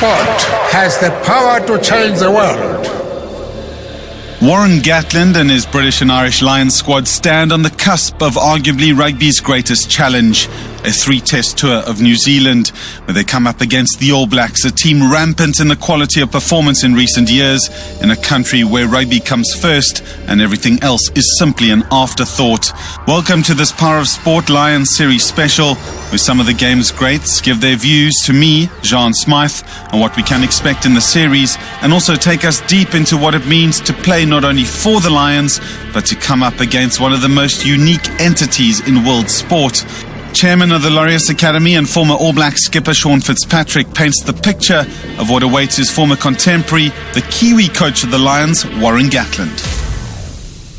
sport has the power to change the world. Warren Gatland and his British and Irish Lions squad stand on the cusp of arguably rugby's greatest challenge, a 3-test tour of New Zealand, where they come up against the All Blacks, a team rampant in the quality of performance in recent years, in a country where rugby comes first and everything else is simply an afterthought. Welcome to this Power of Sport Lions series special, where some of the game's greats give their views to me, Jean Smythe, on what we can expect in the series, and also take us deep into what it means to play not only for the Lions, but to come up against one of the most unique entities in world sport. Chairman of the Laureus Academy and former All Black skipper Sean Fitzpatrick paints the picture of what awaits his former contemporary, the Kiwi coach of the Lions, Warren Gatland.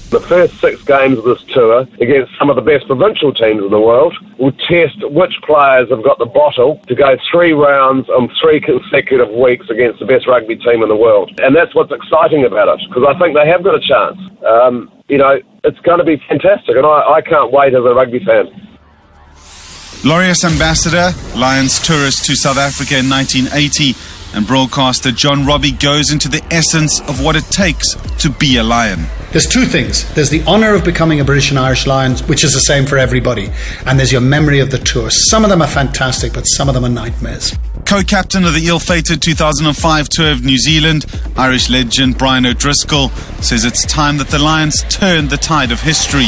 The first 6 games of this tour against some of the best provincial teams in the world will test which players have got the bottle to go 3 rounds on 3 consecutive weeks against the best rugby team in the world. And that's what's exciting about it, because I think they have got a chance. It's going to be fantastic, and I can't wait as a rugby fan. Laureus ambassador, Lions tourist to South Africa in 1980, and broadcaster John Robbie goes into the essence of what it takes to be a Lion. There's 2 things. There's the honour of becoming a British and Irish Lions, which is the same for everybody. And there's your memory of the tour. Some of them are fantastic, but some of them are nightmares. Co-captain of the ill-fated 2005 tour of New Zealand, Irish legend Brian O'Driscoll says it's time that the Lions turned the tide of history.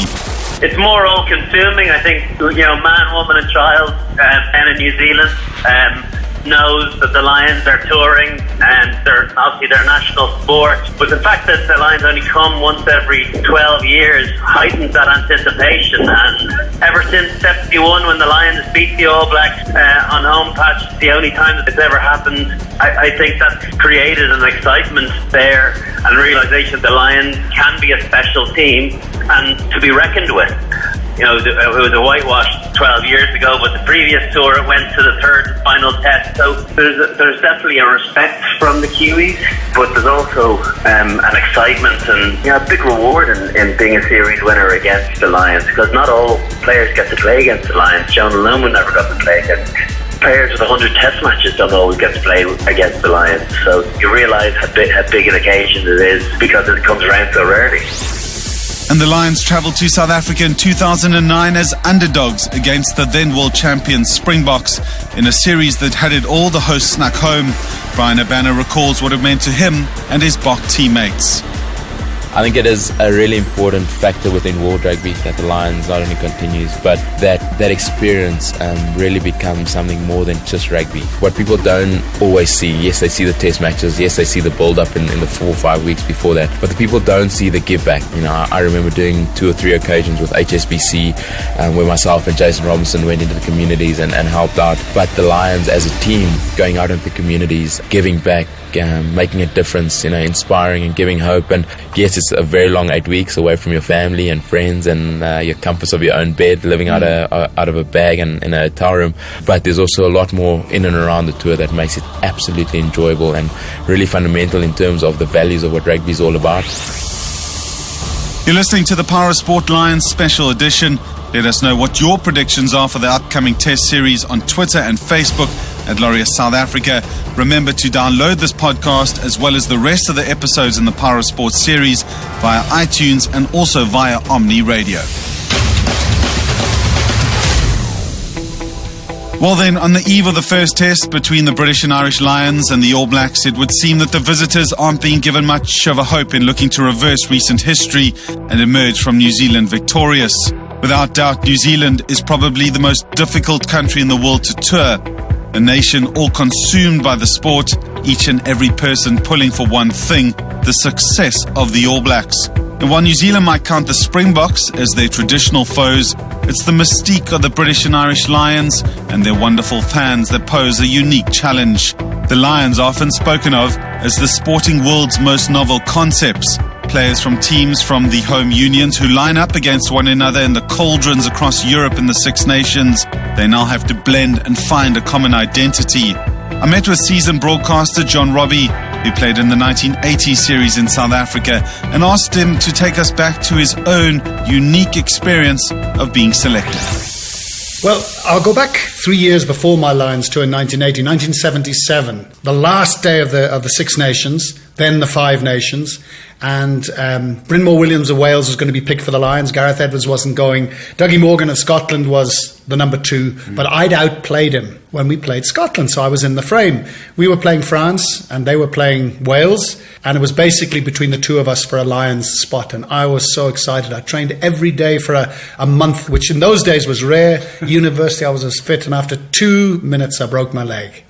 It's more all-consuming. I think, man, woman and child and in New Zealand knows that the Lions are touring, and they're obviously their national sport. But the fact that the Lions only come once every 12 years heightens that anticipation. And ever since 71, when the Lions beat the All Blacks on home patch, the only time that it's ever happened, I think that's created an excitement there and realisation that the Lions can be a special team and to be reckoned with. It was a whitewash 12 years ago, but the previous tour it went to the 3rd and final test. So there's definitely a respect from the Kiwis, but there's also an excitement and a big reward in being a series winner against the Lions, because not all players get to play against the Lions. John Loman never got to play against players with 100 test matches don't always get to play against the Lions. So you realise how big an occasion it is because it comes around so rarely. And the Lions travelled to South Africa in 2009 as underdogs against the then world champions Springboks in a series that had it all the hosts snuck home. Bryan Habana recalls what it meant to him and his Bok teammates. I think it is a really important factor within world rugby that the Lions not only continues, but that experience really becomes something more than just rugby. What people don't always see, yes, they see the test matches, yes, they see the build-up in the 4 or 5 weeks before that, but the people don't see the give-back. I remember doing 2 or 3 occasions with HSBC where myself and Jason Robinson went into the communities and helped out. But the Lions as a team going out into the communities, giving back, making a difference, inspiring and giving hope. And yes, it's a very long 8 weeks away from your family and friends and your comforts of your own bed, living out of a bag and in a hotel room. But there's also a lot more in and around the tour that makes it absolutely enjoyable and really fundamental in terms of the values of what rugby is all about. You're listening to the Power of Sport Lions special edition. Let us know what your predictions are for the upcoming test series on Twitter and Facebook at Laureus South Africa. Remember to download this podcast as well as the rest of the episodes in the Power of Sport series via iTunes and also via Omni Radio. Well then, on the eve of the first test between the British and Irish Lions and the All Blacks, it would seem that the visitors aren't being given much of a hope in looking to reverse recent history and emerge from New Zealand victorious. Without doubt, New Zealand is probably the most difficult country in the world to tour. A nation all consumed by the sport, each and every person pulling for one thing, the success of the All Blacks. And while New Zealand might count the Springboks as their traditional foes, it's the mystique of the British and Irish Lions and their wonderful fans that pose a unique challenge. The Lions are often spoken of as the sporting world's most novel concepts. Players from teams from the home unions who line up against one another in the cauldrons across Europe and the Six Nations, they now have to blend and find a common identity. I met with seasoned broadcaster John Robbie, who played in the 1980 series in South Africa, and asked him to take us back to his own unique experience of being selected. Well, I'll go back 3 years before my Lions tour in 1980, 1977, the last day of the Six Nations, then the Five Nations, and Bryn Mawr-Williams of Wales was going to be picked for the Lions. Gareth Edwards wasn't going. Dougie Morgan of Scotland was the number 2, but I'd outplayed him when we played Scotland, so I was in the frame. We were playing France, and they were playing Wales, and it was basically between the two of us for a Lions spot, and I was so excited. I trained every day for a month, which in those days was rare. University, I was as fit, and after 2 minutes, I broke my leg.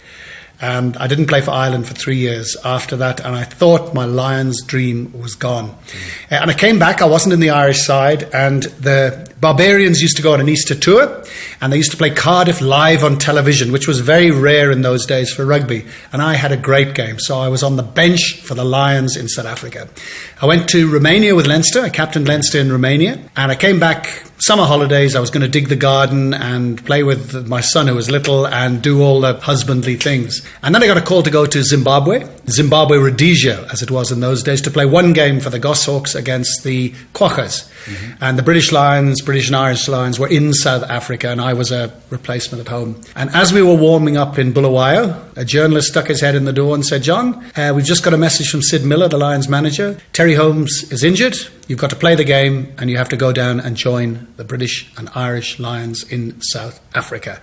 And I didn't play for Ireland for 3 years after that, and I thought my Lions dream was gone. And I came back, I wasn't in the Irish side, and the Barbarians used to go on an Easter tour, and they used to play Cardiff live on television, which was very rare in those days for rugby. And I had a great game, so I was on the bench for the Lions in South Africa. I went to Romania with Leinster, I captained Leinster in Romania, and I came back summer holidays. I was going to dig the garden and play with my son who was little and do all the husbandly things. And then I got a call to go to Zimbabwe Rhodesia, as it was in those days, to play one game for the Goshawks against the Quokkas. And the British Lions, British and Irish Lions, were in South Africa, and I was a replacement at home. And as we were warming up in Bulawayo, a journalist stuck his head in the door and said, "John, we've just got a message from Sid Miller, the Lions manager. Terry Holmes is injured. You've got to play the game, and you have to go down and join the British and Irish Lions in South Africa."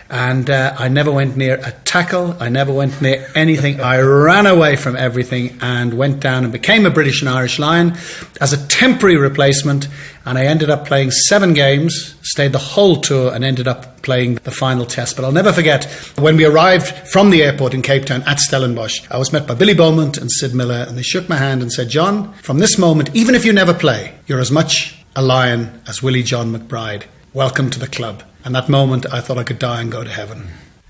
And I never went near a tackle. I never went near anything. I ran away from everything and went down and became a British and Irish Lion as a temporary replacement. And I ended up playing 7 games, stayed the whole tour, and ended up playing the final test. But I'll never forget when we arrived from the airport in Cape Town at Stellenbosch, I was met by Billy Beaumont and Sid Miller, and they shook my hand and said, "John, from this moment, even if you never play, you're as much a Lion as Willie John McBride. Welcome to the club." And that moment, I thought I could die and go to heaven.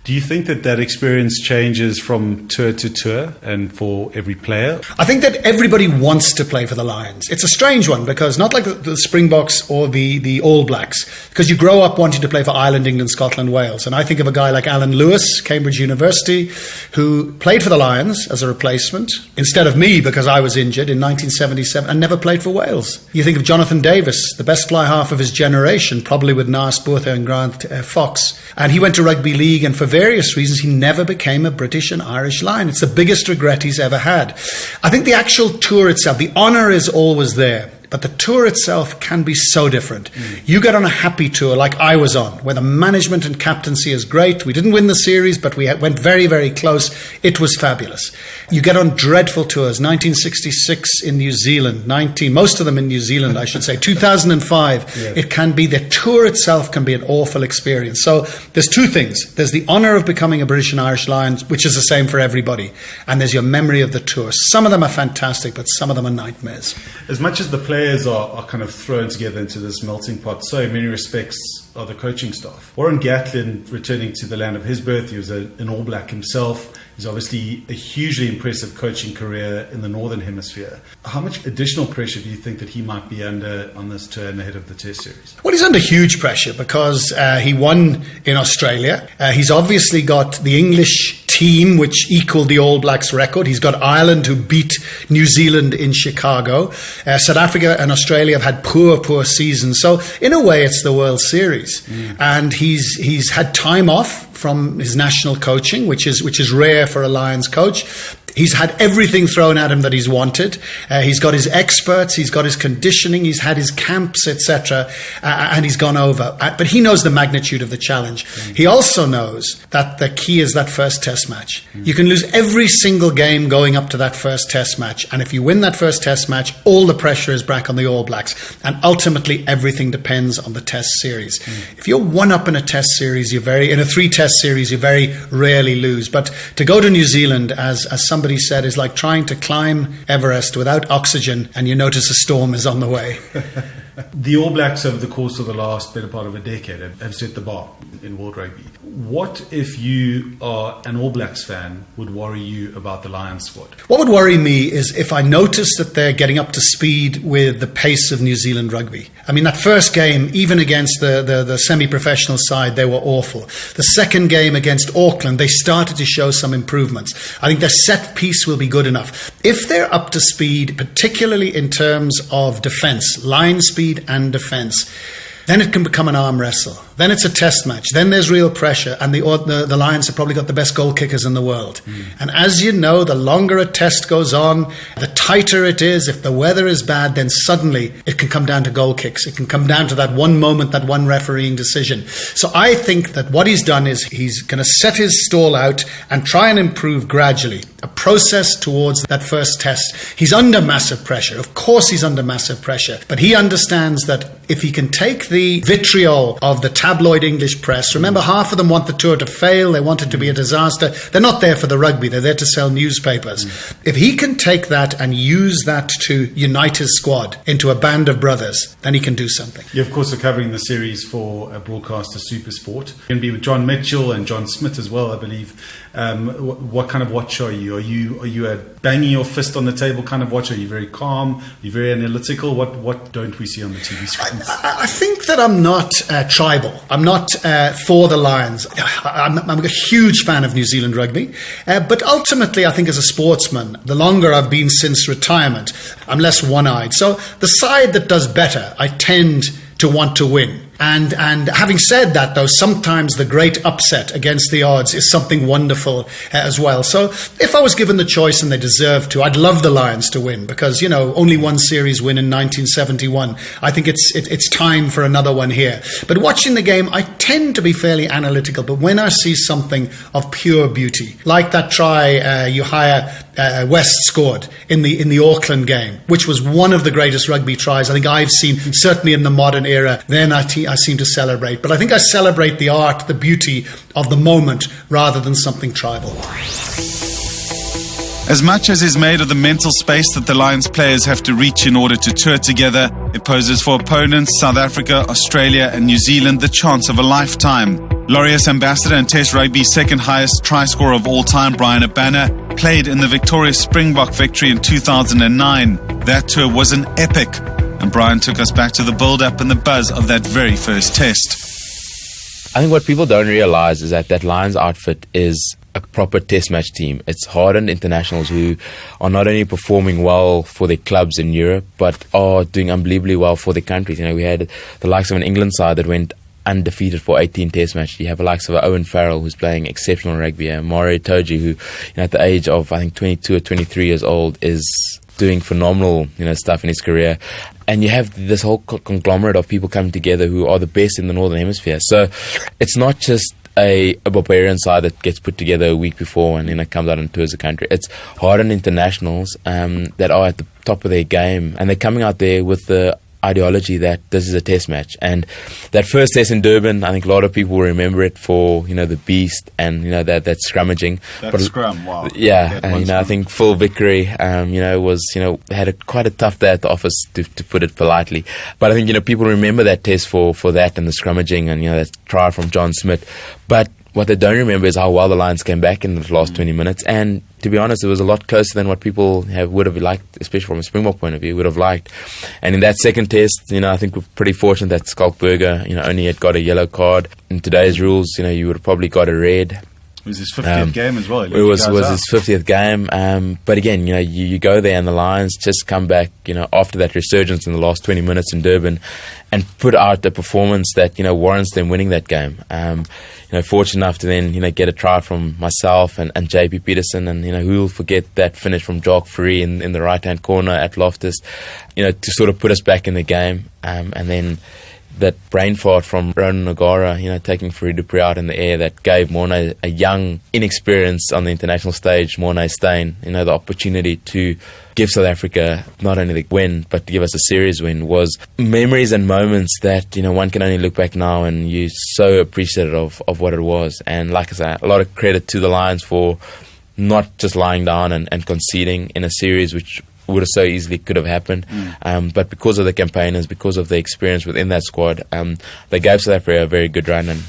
Do you think that experience changes from tour to tour and for every player? I think that everybody wants to play for the Lions. It's a strange one because not like the Springboks or the All Blacks, because you grow up wanting to play for Ireland, England, Scotland, Wales. And I think of a guy like Alan Lewis, Cambridge University, who played for the Lions as a replacement instead of me because I was injured in 1977 and never played for Wales. You think of Jonathan Davis, the best fly half of his generation, probably with Naas Botha and Grant Fox. And he went to rugby league, and for various reasons, he never became a British and Irish Lion. It's the biggest regret he's ever had. I think the actual tour itself, the honour is always there. But the tour itself can be so different. You get on a happy tour like I was on, where the management and captaincy is great. We didn't win the series, but we went very, very close. It was fabulous. You get on dreadful tours. 1966 in New Zealand, most of them in New Zealand, I should say. 2005. Yeah. It can be, the tour itself can be an awful experience. So there's 2 things. There's the honour of becoming a British and Irish Lion, which is the same for everybody. And there's your memory of the tour. Some of them are fantastic, but some of them are nightmares. As much as the players are kind of thrown together into this melting pot, so in many respects are the coaching staff. Warren Gatland, returning to the land of his birth, he was an All Black himself. He's obviously a hugely impressive coaching career in the Northern Hemisphere. How much additional pressure do you think that he might be under on this tour and ahead of the Test series? Well, he's under huge pressure because he won in Australia. He's obviously got the English team which equaled the All Blacks record. He's got Ireland who beat New Zealand in Chicago. South Africa and Australia have had poor seasons. So in a way it's the World Series. And he's had time off from his national coaching, which is rare for a Lions coach. He's had everything thrown at him that he's wanted. He's got his experts, he's got his conditioning, he's had his camps, etc., and he's gone over. But he knows the magnitude of the challenge. He also knows that the key is that first Test match. You can lose every single game going up to that first Test match, and if you win that first Test match, all the pressure is back on the All Blacks, and ultimately everything depends on the Test series. If you're 1-up in a Test series, in a 3-Test series, you very rarely lose. But to go to New Zealand, as somebody said, is like trying to climb Everest without oxygen and you notice a storm is on the way. The All Blacks over the course of the last better part of a decade have set the bar in world rugby. What if you are an All Blacks fan would worry you about the Lions squad? What would worry me is if I notice that they're getting up to speed with the pace of New Zealand rugby. I mean, that first game, even against the semi-professional side, they were awful. The second game against Auckland, they started to show some improvements. I think their set piece will be good enough. If they're up to speed, particularly in terms of defence, line speed and defence, then it can become an arm wrestle. Then it's a test match. Then there's real pressure, and the Lions have probably got the best goal kickers in the world. And as you know, the longer a test goes on, the tighter it is. If the weather is bad, then suddenly it can come down to goal kicks. It can come down to that one moment, that one refereeing decision. So I think that what he's done is he's going to set his stall out and try and improve gradually. A process towards that first test. He's under massive pressure. Of course he's under massive pressure. But he understands that if he can take the vitriol of the tabloid English press, remember, half of them want the tour to fail, they want it to be a disaster. They're not there for the rugby, they're there to sell newspapers. If he can take that and use that to unite his squad into a band of brothers, then he can do something. You, of course, are covering the series for a broadcaster, Supersport. You're going to be with John Mitchell and John Smith as well, I believe. What kind of watch are you? Are you a banging your fist on the table kind of watch? Are you very calm? Are you very analytical? What don't we see on the TV screens? I think that I'm not tribal. I'm not for the Lions. I'm a huge fan of New Zealand rugby. But ultimately, I think as a sportsman, the longer I've been since retirement, I'm less one-eyed. So the side that does better, I tend to want to win. And having said that, though, sometimes the great upset against the odds is something wonderful as well. So if I was given the choice, and they deserve to, I'd love the Lions to win, because, you know, only one series win in 1971. I think it's time for another one here. But watching the game, I tend to be fairly analytical. But when I see something of pure beauty, like that try West scored in the Auckland game, which was one of the greatest rugby tries I think I've seen, certainly in the modern era, then I seem to celebrate. But I think I celebrate the art, the beauty of the moment, rather than something tribal. As much as is made of the mental space that the Lions players have to reach in order to tour together, it poses for opponents South Africa, Australia and New Zealand the chance of a lifetime. Laureus ambassador and Test Rugby's second highest try scorer of all time, Bryan Habana, played in the victorious Springbok victory in 2009. That tour was an epic, and Bryan took us back to the build-up and the buzz of that very first test. I think what people don't realize is that Lions outfit is a proper test match team. It's hardened internationals who are not only performing well for their clubs in Europe, but are doing unbelievably well for their countries. You know, we had the likes of an England side that went undefeated for 18 test matches. You have the likes of Owen Farrell, who's playing exceptional rugby, and Mario Toji, who, you know, at the age of, I think, 22 or 23 years old, is doing phenomenal, you know, stuff in his career. And you have this whole conglomerate of people coming together who are the best in the Northern Hemisphere. So it's not just a barbarian side that gets put together a week before and, you know, comes out and tours the country. It's hardened internationals that are at the top of their game, and they're coming out there with the ideology that this is a test match. And that first test in Durban, I think a lot of people will remember it for, you know, the beast and, you know, that scrummaging. That scrum, wow. Yeah, and, you know, I think Phil Vickery, you know, was, you know, had quite a tough day at the office, to put it politely. But I think, you know, people remember that test for that and the scrummaging and, you know, that try from John Smith. But what they don't remember is how well the Lions came back in the last 20 minutes. And to be honest, it was a lot closer than what people would have liked, especially from a Springbok point of view, would have liked. And in that second test, you know, I think we're pretty fortunate that Skalkberger, you know, only had got a yellow card. In today's rules, you know, you would have probably got a red. It was his 50th game as well. It was his 50th game. But again, you know, you go there and the Lions just come back, you know, after that resurgence in the last 20 minutes in Durban and put out a performance that, you know, warrants them winning that game. You know, fortunate enough to then, you know, get a try from myself and JP Peterson, and, you know, who will forget that finish from Jock Free in the right-hand corner at Loftus, you know, to sort of put us back in the game. And then that brain fart from Ronan Nogara, you know, taking Farid Dupree out in the air, that gave Morne, a young, inexperienced on the international stage, Morne Steyn, you know, the opportunity to give South Africa not only the win, but to give us a series win, was memories and moments that, you know, one can only look back now and you're so appreciative of what it was. And like I say, a lot of credit to the Lions for not just lying down and conceding in a series which would have so easily could have happened. But because of the campaigners, because of the experience within that squad, they gave South Africa a very good run. And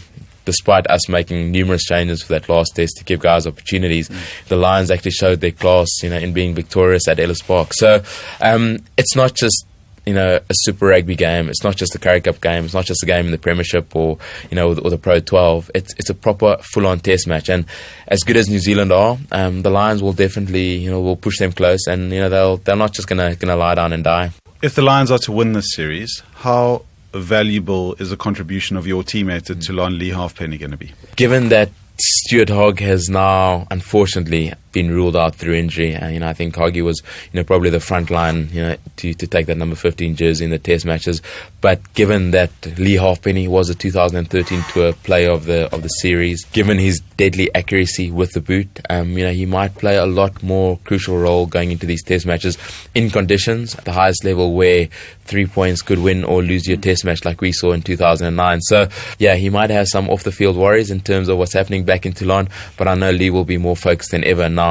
despite us making numerous changes for that last test to give guys opportunities, the Lions actually showed their class, you know, in being victorious at Ellis Park. So it's not just, you know, a Super Rugby game. It's not just a Currie Cup game. It's not just a game in the Premiership or, you know, or the Pro 12. It's a proper full-on test match. And as good as New Zealand are, the Lions will definitely, you know, will push them close, and, you know, they're not just gonna lie down and die. If the Lions are to win this series, how valuable is the contribution of your teammate at Toulon, Lee Halfpenny, going to be? Given that Stuart Hogg has now, unfortunately, been ruled out through injury, and I think Hoggy was, probably the front line, to take that number 15 jersey in the Test matches. But given that Lee Halfpenny was a 2013 Tour Player of the series, given his deadly accuracy with the boot, he might play a lot more crucial role going into these Test matches in conditions at the highest level where 3 points could win or lose your Test match, like we saw in 2009. So, he might have some off-the-field worries in terms of what's happening back in Toulon, but I know Lee will be more focused than ever now,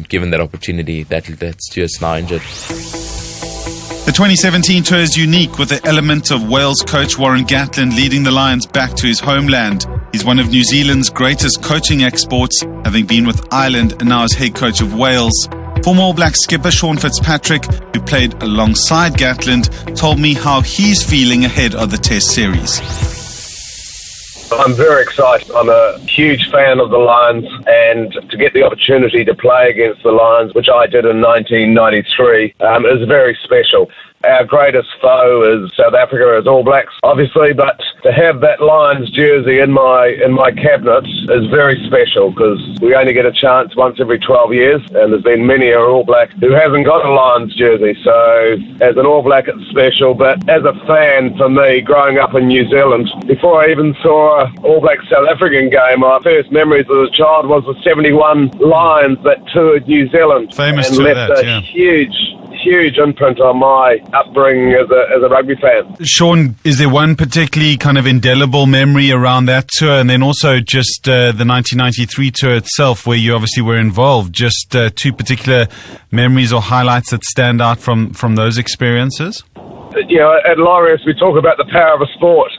given that opportunity that Stuart's now injured. The 2017 Tour is unique with the element of Wales coach Warren Gatland leading the Lions back to his homeland. He's one of New Zealand's greatest coaching exports, having been with Ireland and now as head coach of Wales. Former All Black skipper Sean Fitzpatrick, who played alongside Gatland, told me how he's feeling ahead of the Test series. I'm very excited. I'm a huge fan of the Lions, and to get the opportunity to play against the Lions, which I did in 1993, is very special. Our greatest foe is South Africa as All Blacks, obviously, but to have that Lions jersey in my cabinet is very special because we only get a chance once every 12 years, and there's been many an All Black who hasn't got a Lions jersey. So as an All Black, it's special, but as a fan, for me, growing up in New Zealand, before I even saw an All Black South African game, my first memories as a child was the 71 Lions that toured New Zealand. Famous and to left that, a huge imprint on my upbringing as a rugby fan. Sean, is there one particularly kind of indelible memory around that tour, and then also just the 1993 tour itself, where you obviously were involved? Just two particular memories or highlights that stand out from those experiences? At Laureus we talk about the power of a sport.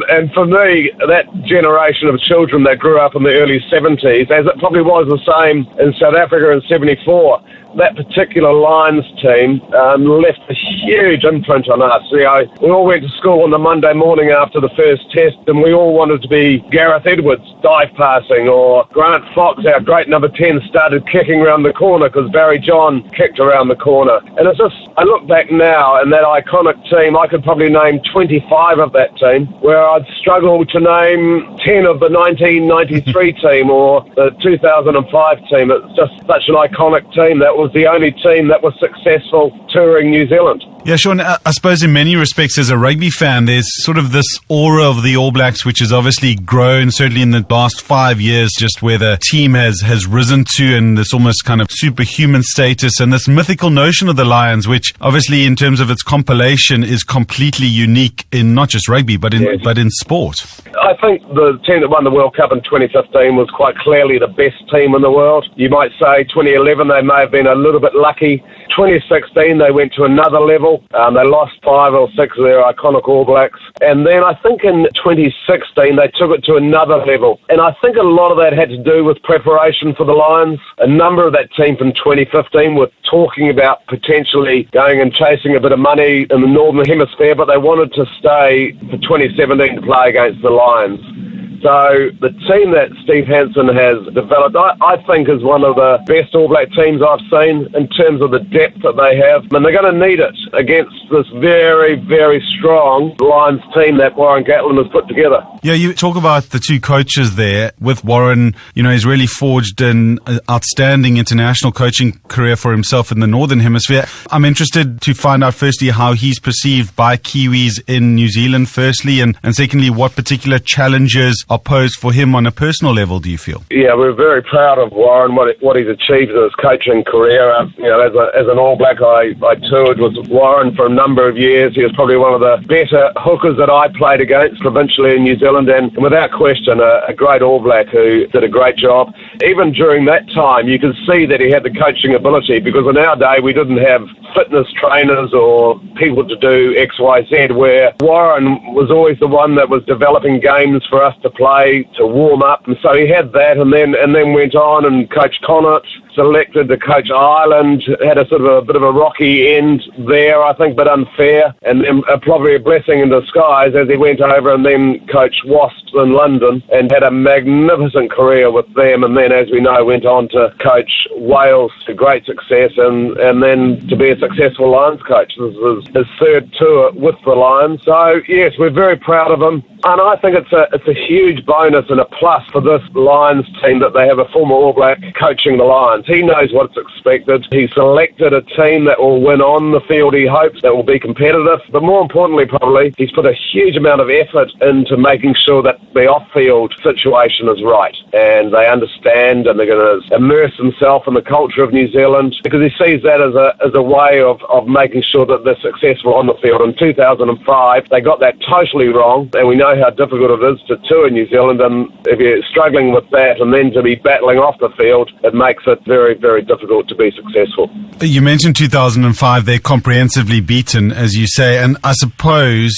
And for me, that generation of children that grew up in the early 70s, as it probably was the same in South Africa in 74, that particular Lions team left a huge imprint on us. We all went to school on the Monday morning after the first test, and we all wanted to be Gareth Edwards dive passing, or Grant Fox, our great number 10, started kicking around the corner because Barry John kicked around the corner. And it's just, I look back now, and that iconic team, I could probably name 25 of that team, where I'd struggle to name 10 of the 1993 team or the 2005 team. It's just such an iconic team. That was the only team that was successful touring New Zealand. Yeah, Sean, I suppose in many respects as a rugby fan, there's sort of this aura of the All Blacks which has obviously grown, certainly in the last 5 years, just where the team has risen to, and this almost kind of superhuman status, and this mythical notion of the Lions, which obviously in terms of its compilation is completely unique in not just rugby, but in sport. I think the team that won the World Cup in 2015 was quite clearly the best team in the world. You might say 2011 they may have been a little bit lucky. 2016 they went to another level. They lost 5 or 6 of their iconic All Blacks. And then I think in 2016 they took it to another level. And I think a lot of that had to do with preparation for the Lions. A number of that team from 2015 were talking about potentially going and chasing a bit of money in the Northern Hemisphere, but they wanted to stay for 2017 to play against the Lions. So the team that Steve Hansen has developed, I think, is one of the best All Black teams I've seen in terms of the depth that they have. And they're going to need it against this very, very strong Lions team that Warren Gatland has put together. Yeah, you talk about the two coaches there. With Warren, he's really forged an outstanding international coaching career for himself in the Northern Hemisphere. I'm interested to find out firstly how he's perceived by Kiwis in New Zealand, firstly, and secondly, what particular challenges are posed for him on a personal level, do you feel? Yeah, we're very proud of Warren, what he's achieved in his coaching career. As an All Black, I toured with Warren for a number of years. He was probably one of the better hookers that I played against provincially in New Zealand, and without question, a great All Black who did a great job. Even during that time, you could see that he had the coaching ability, because in our day, we didn't have fitness trainers or people to do X, Y, Z, where Warren was always the one that was developing games for us to play, to warm up, and so he had that, and then went on and coached Connacht, selected to coach Ireland, had a sort of a bit of a rocky end there, I think, but unfair, and then probably a blessing in disguise as he went over and then coached Wasps in London and had a magnificent career with them, and then and as we know, went on to coach Wales to great success and then to be a successful Lions coach. This is his third tour with the Lions. So, yes, we're very proud of him. And I think it's a huge bonus and a plus for this Lions team that they have a former All Black coaching the Lions. He knows what's expected. He's selected a team that will win on the field, he hopes, that will be competitive. But more importantly, probably, he's put a huge amount of effort into making sure that the off-field situation is right. And they understand and they're going to immerse themselves in the culture of New Zealand because he sees that as a way of making sure that they're successful on the field. In 2005, they got that totally wrong, and we know how difficult it is to tour New Zealand, and if you're struggling with that and then to be battling off the field, it makes it very, very difficult to be successful. You mentioned 2005, they're comprehensively beaten, as you say, and I suppose,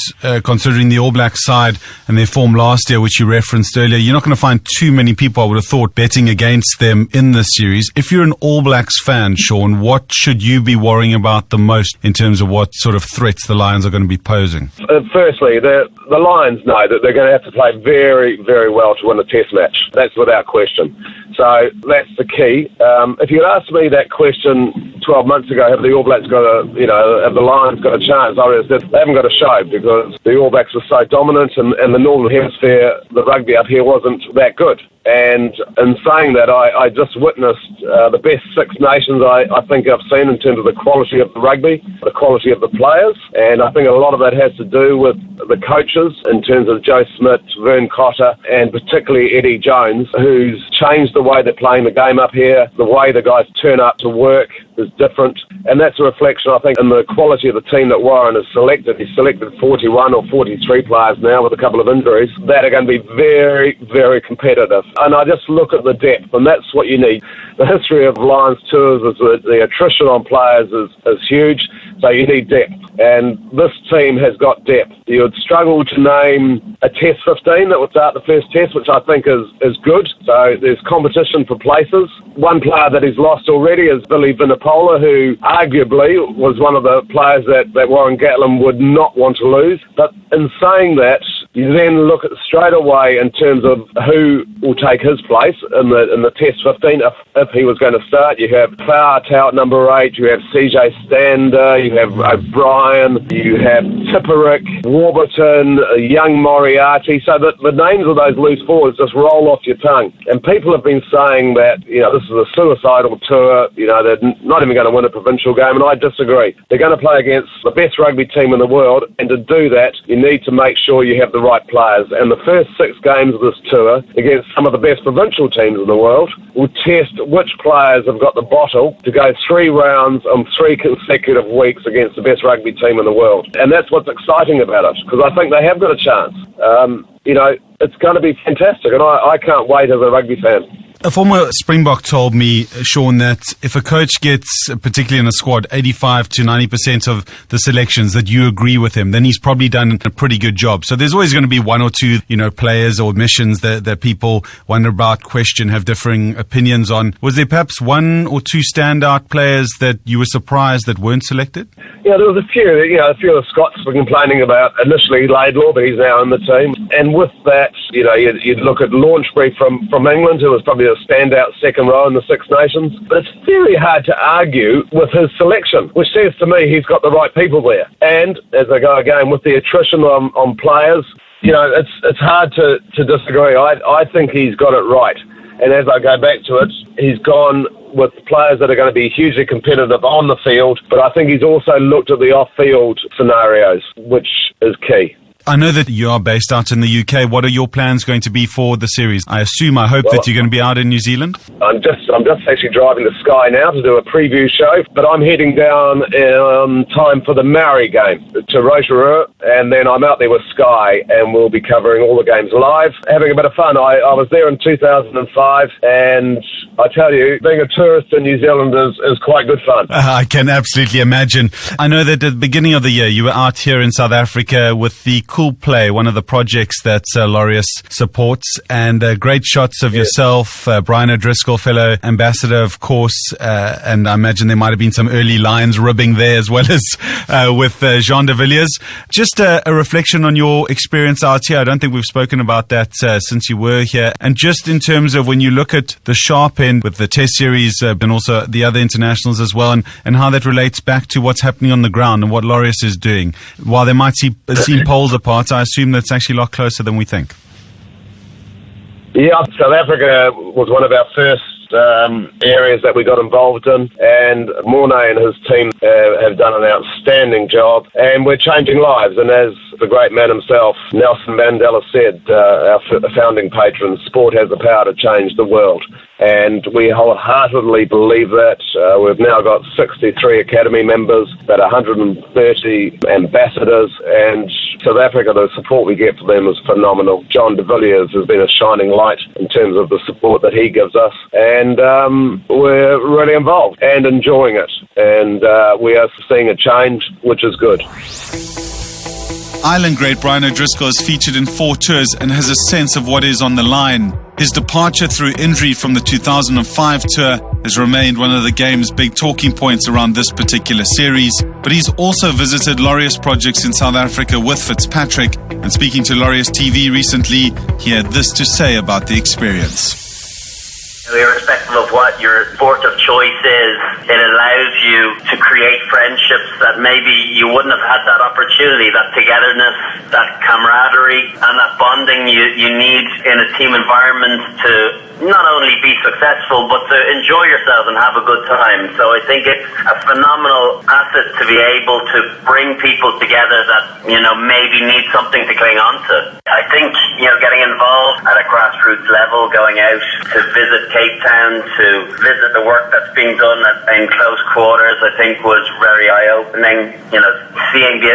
considering the All Blacks side and their form last year, which you referenced earlier, you're not going to find too many people, I would have thought, betting against them in this series. If you're an All Blacks fan, Sean, what should you be worrying about the most in terms of what sort of threats the Lions are going to be posing? Firstly, the Lions know that they're going to have to play very, very well to win a test match. That's without question. So that's the key. If you asked me that question 12 months ago, have the All Blacks got have the Lions got a chance? I would have said they haven't got a show because the All Blacks were so dominant and the Northern Hemisphere, the rugby up here wasn't that good. And in saying that, I just witnessed the best Six Nations I think I've seen in terms of the quality of the rugby, the quality of the players, and I think a lot of that has to do with the coaches in terms of Joe Smith, Vern Cotter, and particularly Eddie Jones, who's changed the way they're playing the game up here. The way the guys turn up to work is different, and that's a reflection, I think, in the quality of the team that Warren has selected. He's selected 41 or 43 players now with a couple of injuries that are going to be very, very competitive. And I just look at the depth, and that's what you need. The history of Lions tours is that the attrition on players is huge, so you need depth. And this team has got depth. You would struggle to name a Test 15 that would start the first Test, which I think is good. So there's competition for places. One player that he's lost already is Billy Vunipola, who arguably was one of the players that Warren Gatland would not want to lose. But in saying that, you then look at straight away in terms of who will take his place in the Test 15 if he was going to start. You have Fa'atau at number 8, you have CJ Stander, you have O'Brien, you have Tipperick, Warburton, young Moriarty. So that the names of those loose forwards just roll off your tongue. And people have been saying that, this is a suicidal tour, they're not even going to win a provincial game, and I disagree. They're going to play against the best rugby team in the world, and to do that, you need to make sure you have the right players. And the first 6 games of this tour against some of the best provincial teams in the world will test which players have got the bottle to go 3 rounds on 3 consecutive weeks against the best rugby team in the world. And that's what's exciting about it, because I think they have got a chance. It's going to be fantastic, and I can't wait as a rugby fan. A former Springbok told me, Sean, that if a coach gets, particularly in a squad, 85 to 90% of the selections that you agree with him, then he's probably done a pretty good job. So there's always going to be 1 or 2, players or missions that people wonder about, question, have differing opinions on. Was there perhaps 1 or 2 standout players that you were surprised that weren't selected? Yeah, there was a few. A few of the Scots were complaining about initially Laidlaw, but he's now in the team. And with that, you'd look at Launchbury from England, who was probably a standout second row in the Six Nations. But it's very hard to argue with his selection, which says to me he's got the right people there. And as I go again, with the attrition on players, it's hard to disagree. I think he's got it right. And as I go back to it, he's gone with players that are going to be hugely competitive on the field, but I think he's also looked at the off-field scenarios, which is key. I know that you are based out in the UK. What are your plans going to be for the series? I hope that you're going to be out in New Zealand? I'm just actually driving to Sky now to do a preview show, but I'm heading down in time for the Maori game to Rotorua, and then I'm out there with Sky, and we'll be covering all the games live, having a bit of fun. I was there in 2005, and I tell you, being a tourist in New Zealand is quite good fun. I can absolutely imagine. I know that at the beginning of the year, you were out here in South Africa with the Cool Play, one of the projects that Laureus supports, and great shots of yourself, Bryan O'Driscoll, fellow ambassador, of course, and I imagine there might have been some early Lions ribbing there as well as with Jean de Villiers. Just a reflection on your experience out here. I don't think we've spoken about that since you were here. And just in terms of when you look at the sharp end with the Test Series and also the other internationals as well, and how that relates back to what's happening on the ground and what Laureus is doing. While they might seem poles apart, I assume that's actually a lot closer than we think. Yeah, South Africa was one of our first areas that we got involved in, and Mornay and his team have done an outstanding job, and we're changing lives. And as the great man himself, Nelson Mandela, said, our founding patron, sport has the power to change the world. And we wholeheartedly believe that. We've now got 63 academy members, about 130 ambassadors, and South Africa, the support we get for them is phenomenal. John de Villiers has been a shining light in terms of the support that he gives us, and we're really involved and enjoying it. And we are seeing a change, which is good. Island great Bryan O'Driscoll is featured in 4 tours and has a sense of what is on the line. His departure through injury from the 2005 tour has remained one of the game's big talking points around this particular series, but he's also visited Laureus projects in South Africa with Fitzpatrick, and speaking to Laureus TV recently, he had this to say about the experience. Irrespective of what your sport of choice is, it allows you to create friendships that maybe you wouldn't have had that opportunity, that togetherness, that camaraderie, and that bonding you need in a team environment to not only be successful, but to enjoy yourself and have a good time. So I think it's a phenomenal asset to be able to bring people together that, maybe need something to cling on to. I think, getting involved at a grassroots level, going out to visit Cape Town, to visit the work that's being done in close quarters, I think was very eye-opening. Seeing the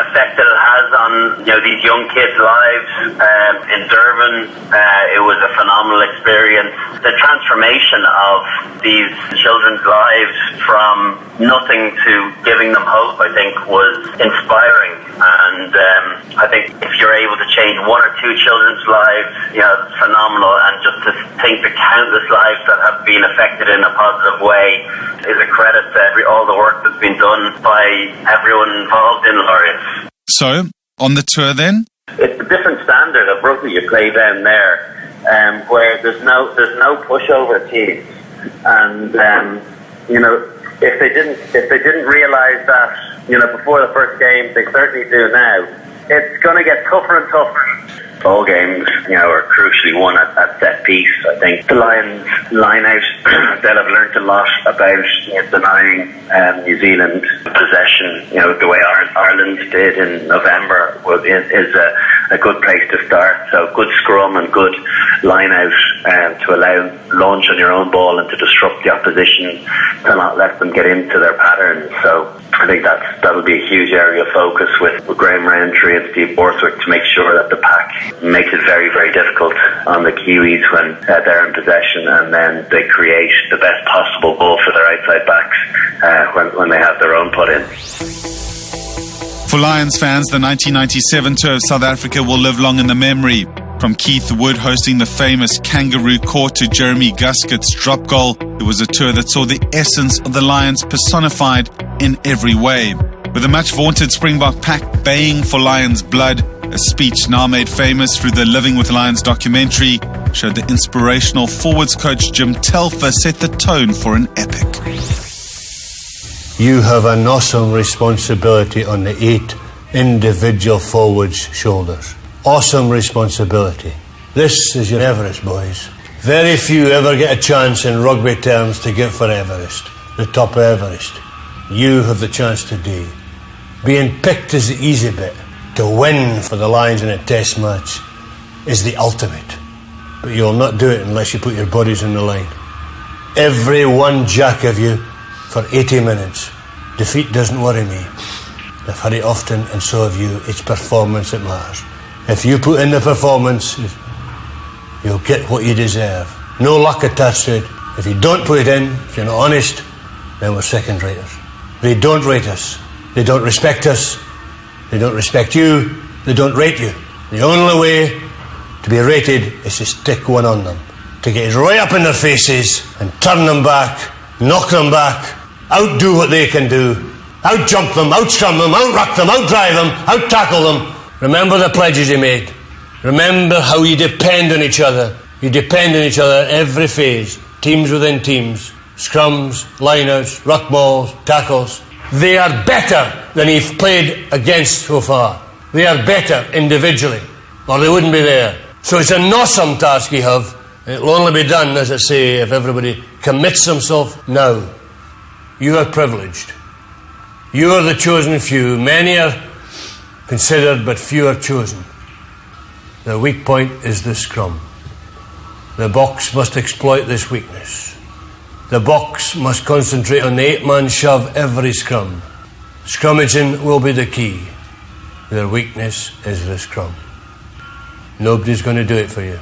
effect that it has on, these young kids' lives in Durban, it was a phenomenal experience. The transformation of these children's lives from nothing to giving them hope, I think, was inspiring. And I think if you're able to change 1 or 2 children's lives, it's phenomenal. And just to think the countless lives that have been affected in a positive way is a credit to all the work that's been done by everyone involved in Laureus. So, on the tour then? It's a different standard of rugby you play down there, where there's no pushover teams, and if they didn't realise that before the first game, they certainly do now. It's going to get tougher and tougher. All games, are crucially won at set piece. I think the Lions line out, they'll have learnt a lot about denying New Zealand possession. The way Ireland did in November is a good place to start. So good scrum and good line out to allow launch on your own ball and to disrupt the opposition, to not let them get into their patterns. So I think that'll be a huge area of focus with Graham Roundtree and Steve Borthwick to make sure that the pack makes it very, very difficult on the Kiwis when they're in possession, and then they create the best possible ball for their outside backs when they have their own put in. For Lions fans, the 1997 tour of South Africa will live long in the memory. From Keith Wood hosting the famous Kangaroo Court to Jeremy Gusket's drop goal, it was a tour that saw the essence of the Lions personified in every way. With the much vaunted Springbok pack baying for Lions blood, a speech now made famous through the Living with Lions documentary showed the inspirational forwards coach Jim Telfer set the tone for an epic. You have an awesome responsibility on the 8 individual forwards' shoulders. Awesome responsibility. This is your Everest, boys. Very few ever get a chance in rugby terms to get for Everest, the top of Everest. You have the chance today. Being picked is the easy bit. To win for the Lions in a test match is the ultimate. But you'll not do it unless you put your bodies on the line. Every one jack of you for 80 minutes. Defeat doesn't worry me. I've had it often, and so have you. It's performance that matters. If you put in the performance, you'll get what you deserve. No luck attached to it. If you don't put it in, if you're not honest, then we're second raters. They don't rate us. They don't respect us. They don't respect you. They don't rate you. The only way to be rated is to stick one on them, to get it right up in their faces and turn them back, knock them back, outdo what they can do, out-jump them, out-scrum them, out-ruck them, out-drive them, out-tackle them. Remember the pledges you made. Remember how you depend on each other. You depend on each other at every phase, teams within teams, scrums, line-outs, ruck balls, tackles. They are better than you've played against so far. They are better individually, or they wouldn't be there. So it's an awesome task you have. It'll only be done, as I say, if everybody commits themselves now. You are privileged. You are the chosen few. Many are considered, but few are chosen. The weak point is the scrum. The box must exploit this weakness. The box must concentrate on the 8-man shove every scrum. Scrummaging will be the key. Their weakness is the scrum. Nobody's going to do it for you.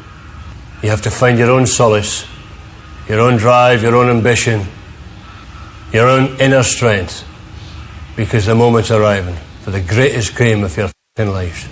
You have to find your own solace, your own drive, your own ambition, your own inner strength, because the moment's arriving for the greatest game of your lives.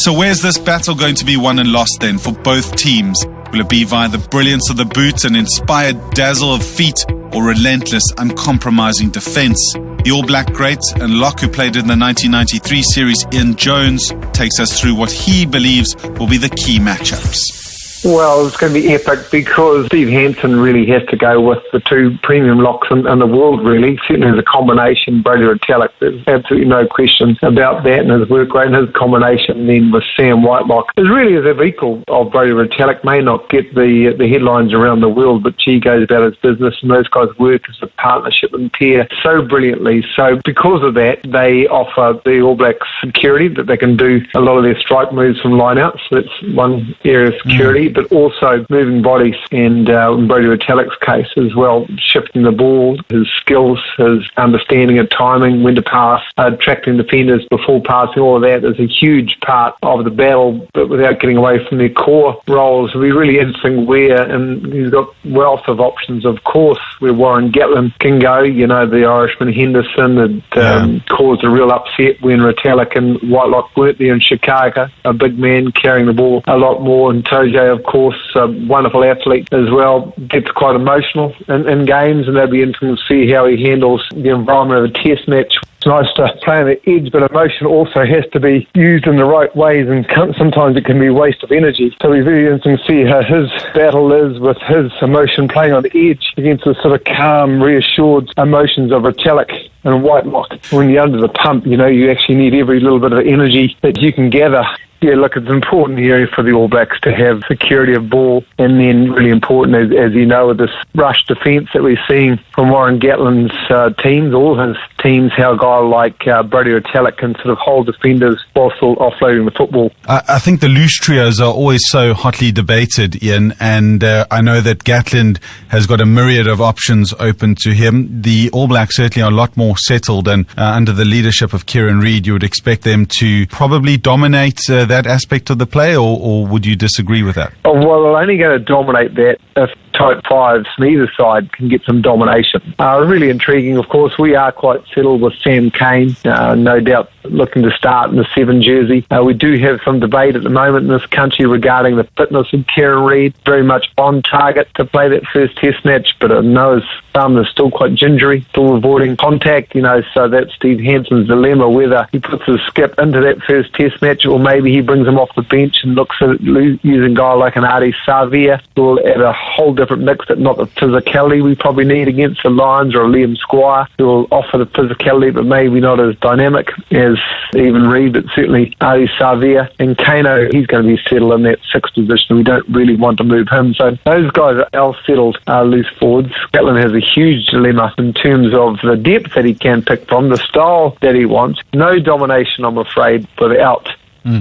So where's this battle going to be won and lost then for both teams? Will it be via the brilliance of the boots and inspired dazzle of feet, or relentless, uncompromising defence? The All Black great and lock who played in the 1993 series, Ian Jones, takes us through what he believes will be the key matchups. Well, it's going to be epic because Steve Hansen really has to go with the two premium locks in the world, really. Certainly as a combination, Brody Retallick, there's absolutely no question about that, and his work rate and his combination then with Sam Whitelock is really as if equal of Brody Retallick. May not get the headlines around the world, but he goes about his business, and those guys work as a partnership and pair so brilliantly. So because of that, they offer the All Blacks security, that they can do a lot of their strike moves from line-outs. So that's one area of security. But also moving bodies, and in Brody Retallick's case as well, shifting the ball, his skills, his understanding of timing, when to pass, attracting defenders before passing, all of that is a huge part of the battle, but without getting away from their core roles. It'll be really interesting where, and he's got wealth of options, of course, where Warren Gatland can go. You know, the Irishman Henderson had caused a real upset when Retallick and Whitelock weren't there in Chicago. A big man carrying the ball a lot more, and Toje, of course, a wonderful athlete as well, gets quite emotional in games, and that'll be interesting to see how he handles the environment of a test match. It's nice to play on the edge, but emotion also has to be used in the right ways, and sometimes it can be a waste of energy. So it'll be very interesting to see how his battle is with his emotion playing on the edge against the sort of calm, reassured emotions of Retallick and Whitelock. When you're under the pump, you know, you actually need every little bit of energy that you can gather. Yeah, look, it's an important area for the All Blacks to have security of ball, and then really important, as you know, with this rush defence that we're seeing from Warren Gatland's teams, all his teams, how a guy like Brody Retallick can sort of hold defenders while still offloading the football. I think the loose trios are always so hotly debated, Ian, and I know that Gatland has got a myriad of options open to him. The All Blacks certainly are a lot more settled, and under the leadership of Kieran Reid, you would expect them to probably dominate that aspect of the play, or would you disagree with that? Oh, well, they're only going to dominate that if type fives from either side can get some domination. Really intriguing, of course. We are quite settled with Sam Cane, no doubt looking to start in the 7 jersey. We do have some debate at the moment in this country regarding the fitness of Kieran Reid, very much on target to play that first test match, but I know his thumb is still quite gingery, still avoiding contact, you know, so that's Steve Hansen's dilemma, whether he puts his skip into that first test match, or maybe he brings him off the bench and looks at using a guy like an Ardie Savea, who will add a whole different mix, that not the physicality we probably need against the Lions, or a Liam Squire, who will offer the physicality but maybe not as dynamic as even Reid, but certainly Ardie Savea. And Kano, he's going to be settled in that 6th position. We don't really want to move him. So those guys are well-settled loose forwards. Gatland has a huge dilemma in terms of the depth that he can pick from, the style that he wants. No domination, I'm afraid, without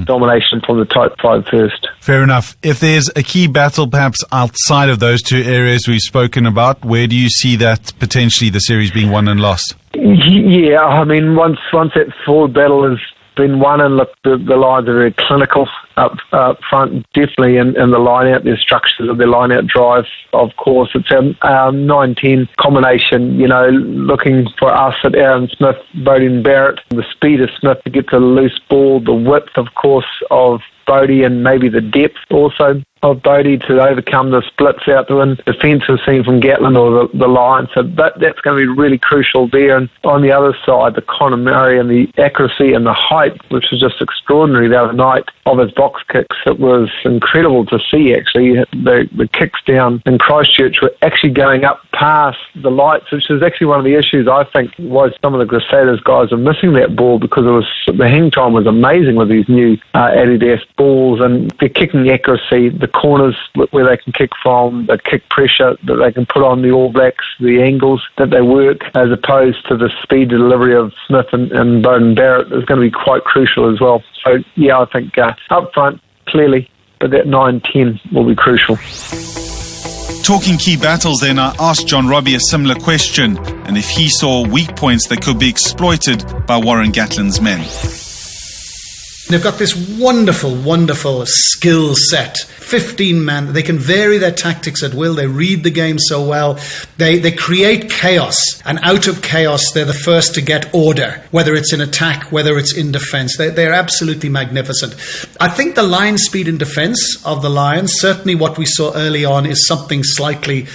domination from the type 5 first. Fair enough. If there's a key battle perhaps outside of those two areas we've spoken about, where do you see that potentially the series being won and lost? Yeah, I mean, once that forward battle is been won, and look, the Lions are very clinical up front, definitely in the line-out, their structures of their line-out drive. Of course, it's a 9-10 combination, looking for us at Aaron Smith, Bodie and Barrett, the speed of Smith to get to the loose ball, the width, of course, of Bodie, and maybe the depth also of Bodie to overcome the splits out to win defensive scene from Gatland or the Lions. So that's going to be really crucial there. And on the other side, the Conor Murray and the accuracy and the height, which was just extraordinary the other night of his box kicks. It was incredible to see, actually. The kicks down in Christchurch were actually going up past the lights, which is actually one of the issues, I think, was some of the Crusaders guys are missing that ball, because the hang time was amazing with these new Adidas balls, and the kicking accuracy, the corners where they can kick from, the kick pressure that they can put on the All Blacks, the angles that they work, as opposed to the speed delivery of Smith and Bowden Barrett, is going to be quite crucial as well. So, yeah, I think up front, clearly, but that 9-10 will be crucial. Talking key battles then, I asked John Robbie a similar question, and if he saw weak points that could be exploited by Warren Gatland's men. They've got this wonderful, wonderful skill set. 15 men. They can vary their tactics at will. They read the game so well. They create chaos. And out of chaos, they're the first to get order, whether it's in attack, whether it's in defence. They're absolutely magnificent. I think the line speed in defence of the Lions, certainly what we saw early on, is something slightly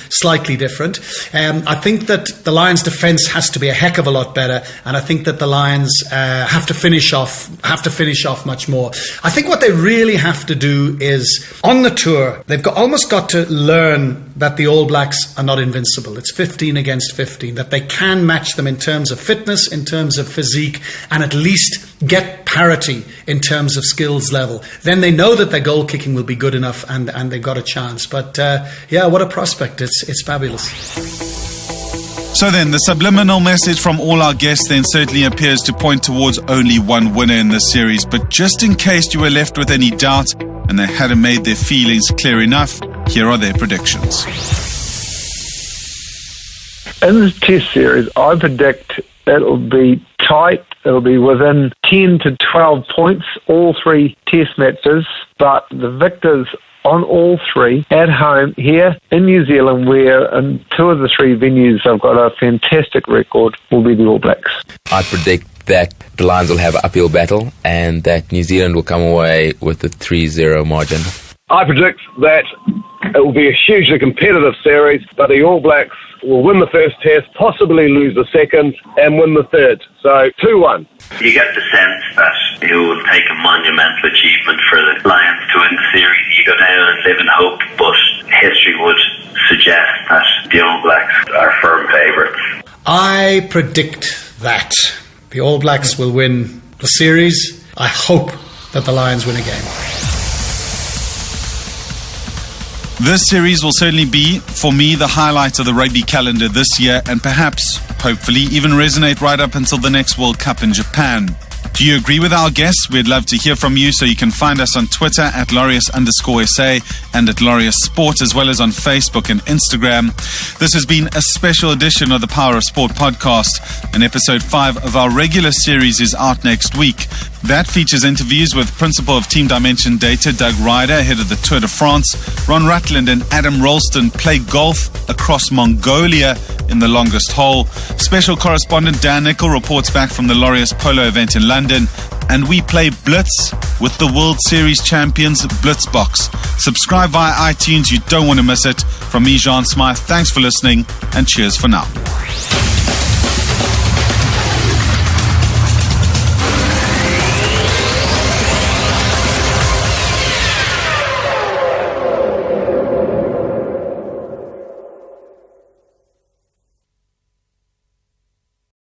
different. I think that the Lions' defence has to be a heck of a lot better. And I think that the Lions have to finish off much more. I think what they really have to do is, on the tour, they've almost got to learn that the All Blacks are not invincible. It's 15 against 15, that they can match them in terms of fitness, in terms of physique, and at least get parity in terms of skills level. Then they know that their goal kicking will be good enough, and they've got a chance. But what a prospect. It's fabulous. So then, the subliminal message from all our guests then certainly appears to point towards only one winner in this series. But just in case you were left with any doubt and they hadn't made their feelings clear enough, here are their predictions. In this test series, I predict it'll be tight. It'll be within 10 to 12 points, all three test matches, but the victors on all three at home here in New Zealand, where in two of the three venues have got a fantastic record, will be the All Blacks. I predict that the Lions will have an uphill battle and that New Zealand will come away with a 3-0 margin. I predict that it will be a hugely competitive series, but the All Blacks will win the first test, possibly lose the second, and win the third. So 2-1. You get the sense that it will take a monumental achievement for the Lions to win the series. You go down and live in hope, but history would suggest that the All Blacks are firm favourites. I predict that the All Blacks will win the series. I hope that the Lions win again. This series will certainly be, for me, the highlight of the rugby calendar this year, and perhaps, hopefully, even resonate right up until the next World Cup in Japan. Do you agree with our guests? We'd love to hear from you, so you can find us on Twitter at Laureus_SA and at Laureus Sport, as well as on Facebook and Instagram. This has been a special edition of the Power of Sport podcast, and episode 5 of our regular series is out next week. That features interviews with Principal of Team Dimension Data, Doug Ryder, ahead of the Tour de France. Ron Rutland and Adam Ralston play golf across Mongolia in the longest hole. Special correspondent Dan Nicol reports back from the Laureus Polo event in London. And we play Blitz with the World Series champions Blitzbox. Subscribe via iTunes, you don't want to miss it. From me, Jean Smythe, thanks for listening, and cheers for now.